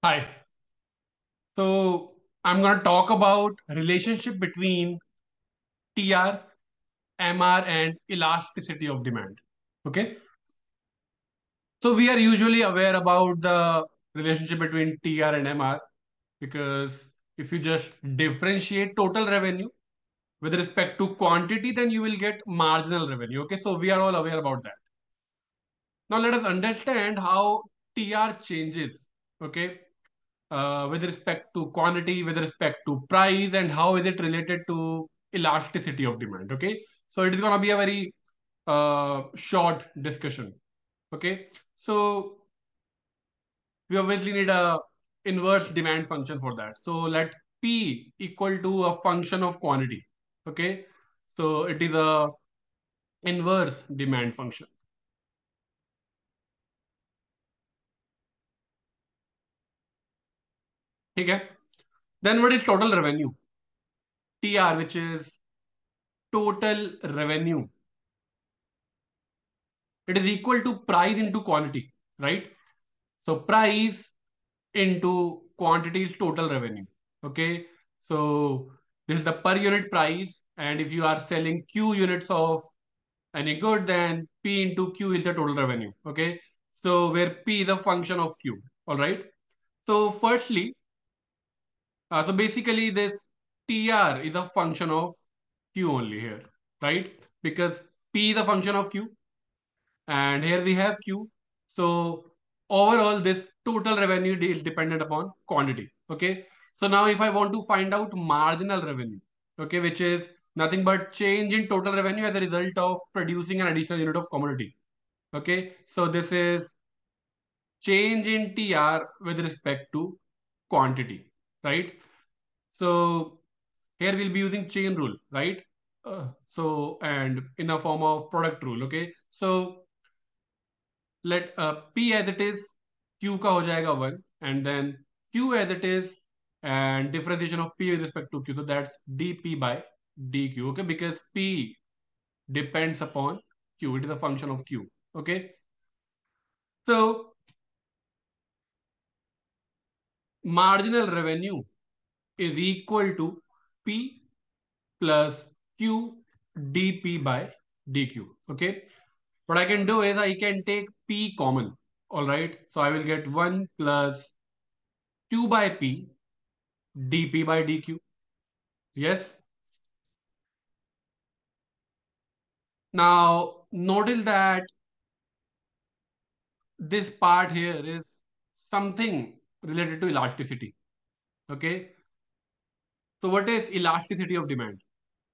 Hi. So I'm going to talk about relationship between TR, MR, and elasticity of demand. Okay. So we are usually aware about the relationship between TR and MR because if you just differentiate total revenue with respect to quantity, then you will get marginal revenue. Okay. So we are all aware about that. Now let us understand how TR changes. Okay. With respect to quantity, with respect to price, and how is it related to elasticity of demand. Okay, so it is going to be a very short discussion. Okay, so we obviously need a inverse demand function for that. So let P equal to a function of quantity. Okay, so it is a inverse demand function. Okay, then what is total revenue? TR, which is total revenue. It is equal to price into quantity, right? So price into quantity is total revenue. Okay. So this is the per unit price. And if you are selling Q units of any good, then P into Q is the total revenue. Okay. So where P is a function of Q. All right. So firstly, so basically this TR is a function of Q only here, right? Because P is a function of Q and here we have Q. So overall, this total revenue is dependent upon quantity. Okay. So now if I want to find out marginal revenue, okay, which is nothing but change in total revenue as a result of producing an additional unit of commodity. Okay. So this is change in TR with respect to quantity, right? So here we'll be using chain rule, right? And in the form of product rule. Okay. So let P as it is, Q का हो जाएगा 1 and then Q as it is and differentiation of P with respect to Q. So that's dP by dQ. Okay, because P depends upon Q. It is a function of Q. Okay, so marginal revenue is equal to P plus Q dP by dQ. Okay, what I can do is I can take P common. All right, so I will get 1 plus Q by P dP by dQ. Yes. Now, notice that this part here is something related to elasticity. Okay. So, what is elasticity of demand?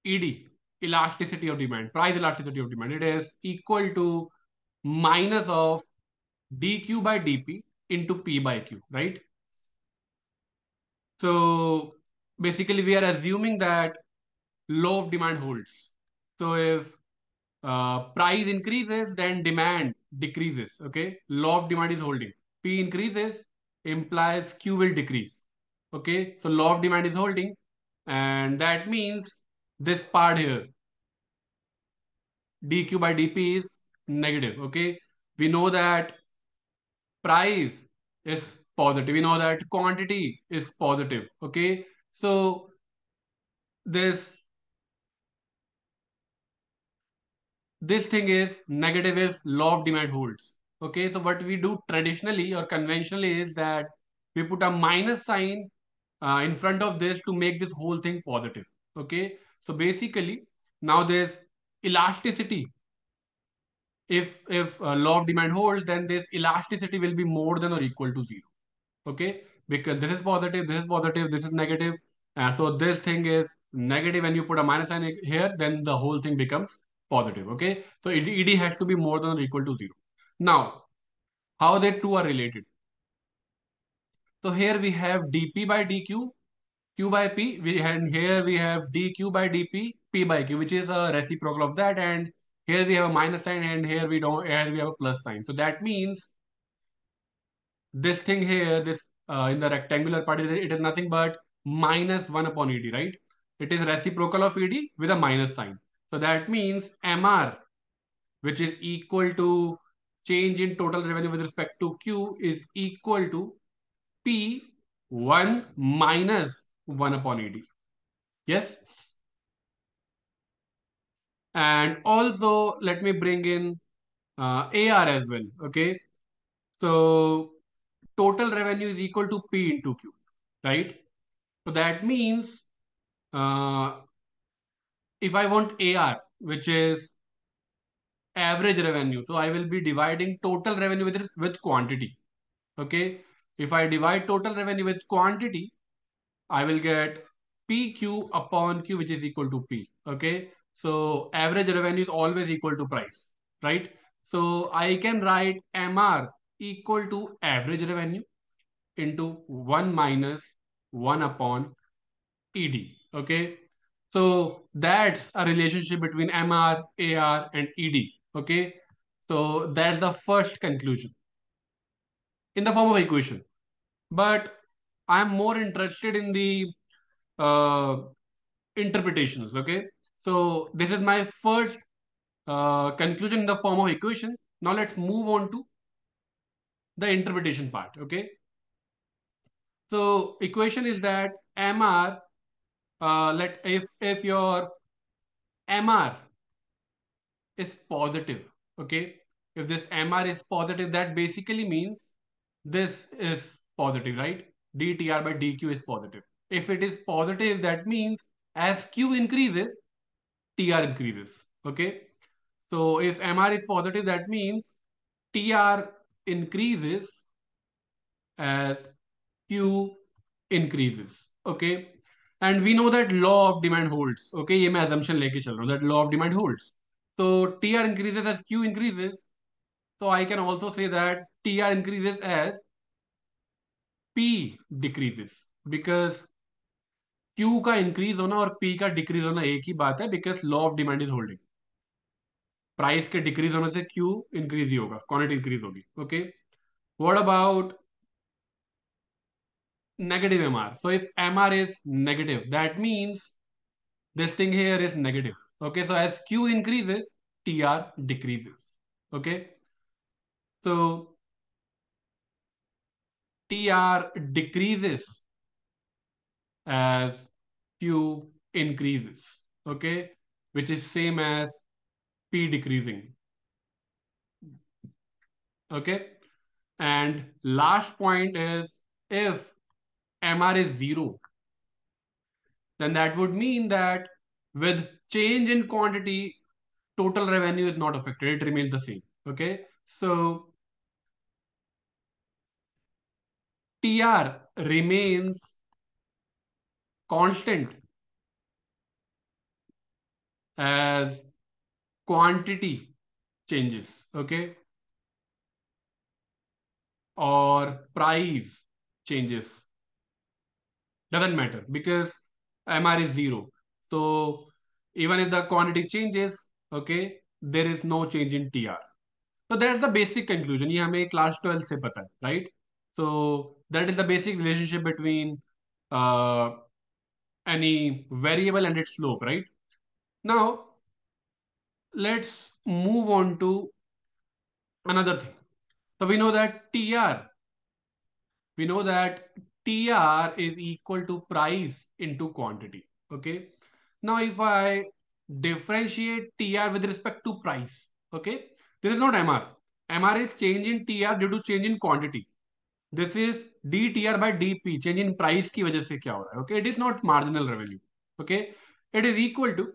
ED, elasticity of demand, price elasticity of demand. It is equal to minus of dQ by dP into P by Q, right? So, basically, we are assuming that law of demand holds. So, if price increases, then demand decreases. Okay, law of demand is holding. P increases implies Q will decrease. Okay, so law of demand is holding, and that means this part here, dQ by dP is negative. Okay, we know that price is positive. We know that quantity is positive. Okay, so this thing is negative if law of demand holds. Okay, so what we do traditionally or conventionally is that we put a minus sign in front of this to make this whole thing positive. Okay, so basically now there's elasticity. If law of demand holds, then this elasticity will be more than or equal to zero. Okay, because this is positive, this is positive, this is negative, and so this thing is negative. When you put a minus sign here, then the whole thing becomes positive. Okay, so ED has to be more than or equal to zero. Now, how they two are related? So here we have dP by dQ, Q by P. And here we have dQ by dP, P by Q, which is a reciprocal of that. And here we have a minus sign, and here we don't. Here we have a plus sign. So that means this thing here, this in the rectangular part, it is nothing but minus 1 upon ED, right? It is reciprocal of ED with a minus sign. So that means MR, which is equal to change in total revenue with respect to Q, is equal to P1 minus 1 upon ED. Yes. And also let me bring in AR as well. Okay. So total revenue is equal to P into Q, right? So that means uh, if I want AR, which is average revenue, so I will be dividing total revenue with quantity. Okay. If I divide total revenue with quantity, I will get PQ upon Q, which is equal to P. Okay. So average revenue is always equal to price, right? So I can write MR equal to average revenue into 1 minus 1 upon ED. Okay. So that's a relationship between MR, AR, and ED. Okay. So that's the first conclusion in the form of equation. But I'm more interested in the uh, interpretations. Okay. So this is my first conclusion in the form of equation. Now let's move on to the interpretation part. Okay. So equation is that MR, let if your MR is positive, okay? If this MR is positive, that basically means this is positive, right? dTR by dQ is positive. If it is positive, that means as Q increases, TR increases, okay? So if MR is positive, that means TR increases as Q increases, okay? And we know that law of demand holds, okay? ये मैं assumption लेके चल रहा हूँ that law of demand holds. So TR increases as Q increases. So I can also say that TR increases as P decreases because Q का increase होना और P का decrease होना एक ही बात है because law of demand is holding. Price के decrease होने से क्यू इंक्रीज ही होगा, क्वांटिटी इंक्रीज होगी. Okay. What about negative MR? So if MR is negative, that means this thing here is negative. Okay, so as Q increases, TR decreases. Okay, so TR decreases as Q increases. Okay, which is same as P decreasing. Okay, and last point is if MR is zero, then that would mean that with change in quantity, total revenue is not affected. It remains the same. Okay. So TR remains constant as quantity changes. Okay. Or price changes. Doesn't matter because MR is zero. So even if the quantity changes, okay, there is no change in TR. So that's the basic conclusion. ये हमें class 12 से पता है, right? So that is the basic relationship between uh, any variable and its slope, right? Now let's move on to another thing. So we know that TR is equal to price into quantity. Okay. Now if I differentiate TR with respect to price, okay, this is not MR. MR is change in TR due to change in quantity. This is DTR by DP, change in price की वजह से क्या हो रहा है. Okay, it is not marginal revenue. Okay, it is equal to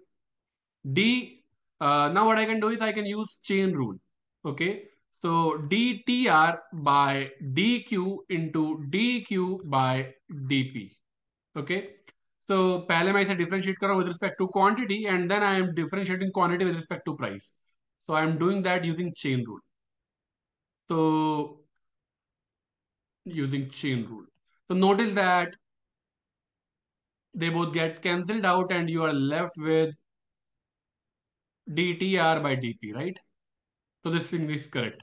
D. Now what I can do is I can use chain rule. Okay, so DTR by DQ into DQ by DP. Okay, so पहले मैं इसे differentiate कर रहा हूँ with respect to quantity and then I am differentiating quantity with respect to price. So I am doing that using chain rule. So using chain rule. So notice that they both get cancelled out and you are left with dTR by dP, right? So this thing is correct.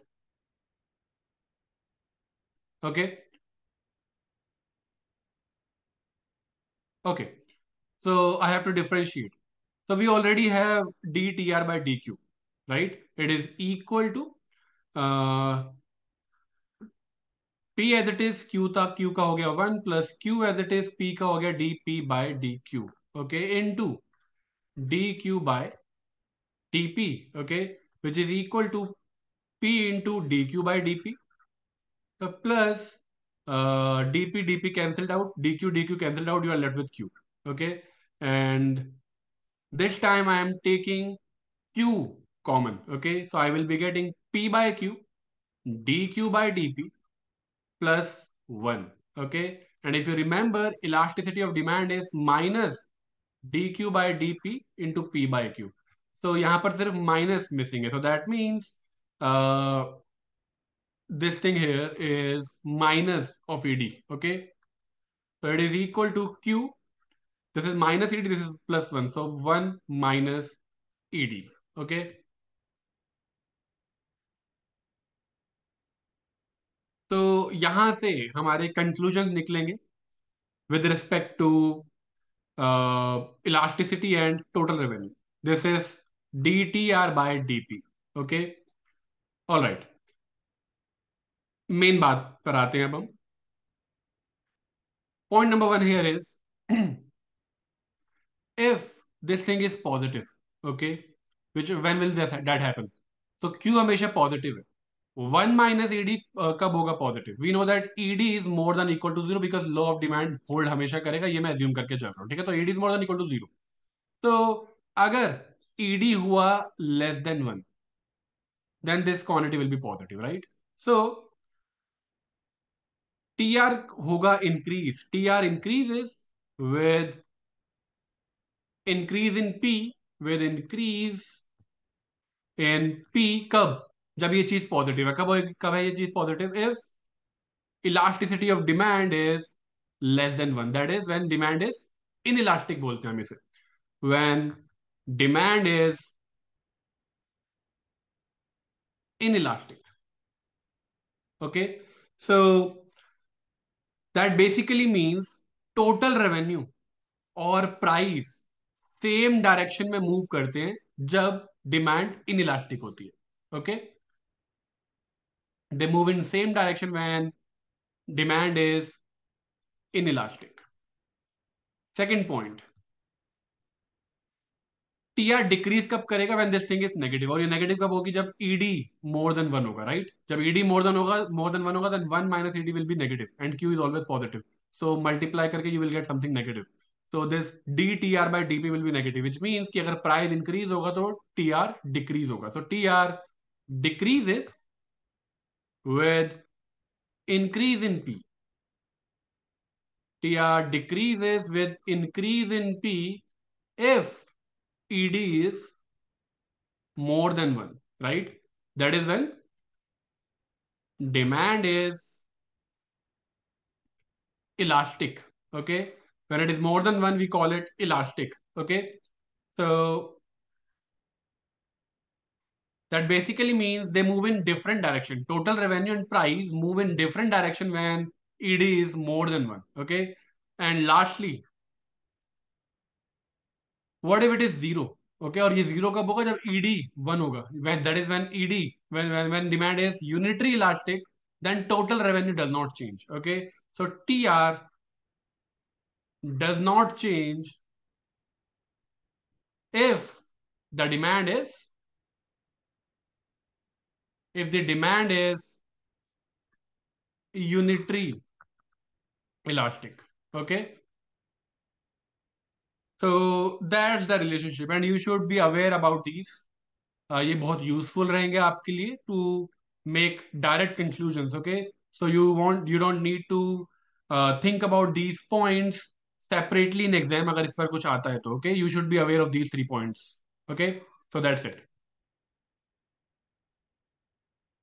Okay. Okay. So I have to differentiate. So we already have dTR by dQ, right? It is equal to uh, P as it is Q था, Q का हो गया 1 plus Q as it is P का हो गया dP by dQ, okay, into dQ by dP, okay, which is equal to P into dQ by dP, तो plus dP dP cancelled out, dQ dQ cancelled out, you are left with Q, okay, and this time I am taking Q common, okay, so I will be getting P by Q dQ by dP plus 1, okay, and if you remember, elasticity of demand is minus dQ by dP into P by Q, so यहाँ पर सिर्फ minus missing है, so that means uh, this thing here is minus of ED, okay, so it is equal to Q, this is minus ED, this is plus 1, so 1 minus ED, okay. तो यहां से हमारे conclusion निकलेंगे with respect to elasticity and total revenue. This is DTR by DP. Okay. All right. Main बात पर आते हैं अब हम. Point number one here is if this thing is positive, okay, which when will that happen? So Q हमेशा positive है. 1 minus ED कब होगा positive? We know that ED is more than equal to zero because law of demand hold हमेशा करेगा, ये मैं assume करके चल रहा हूँ, ठीक है, तो ED is more than equal to zero. तो अगर ED हुआ less than 1, then this quantity will be positive, right? So TR होगा increase. TR increases with increase in P, with increase in P. कब? जब ये चीज पॉजिटिव है. कब है ये चीज positive? If elasticity of demand is less than 1, that is when demand is inelastic बोलते हैं हम इसे. When demand is inelastic, okay, so that basically means total revenue और प्राइस सेम डायरेक्शन में मूव करते हैं जब डिमांड इनइलास्टिक होती है, okay, they move in same direction when demand is inelastic. Second point, TR decrease कब करेगा? When this thing is negative, और ये नेगेटिव कब होगी? जब ईडी मोर देन 1 होगा, राइट? जब ईडी मोर देन 1 होगा, then 1 minus ED will be negative and Q is always positive, so multiply करके you will get something negative. So this D T R by DP will be negative, which means कि अगर price increase होगा तो T R decrease होगा. So T R decreases with increase in P. TR decreases with increase in P if ED is more than 1, right? That is when demand is elastic, okay? When it is more than 1, we call it elastic, okay? So that basically means they move in different direction. Total revenue and price move in different direction when ED is more than 1, okay? And lastly, what if it is zero? Okay, और ये zero कब होगा? जब ED 1 होगा. When that is when ED when demand is unitary elastic, then total revenue does not change. Okay, so TR does not change if the demand is if the demand is unitary elastic. Okay, so that's the relationship and you should be aware about these. ये बहुत useful रहेंगे आपके लिए to make direct conclusions, okay. So you don't need to think about these points separately in exam. अगर इस पर कुछ आता है तो okay, you should be aware of these 3 points, okay. So that's it.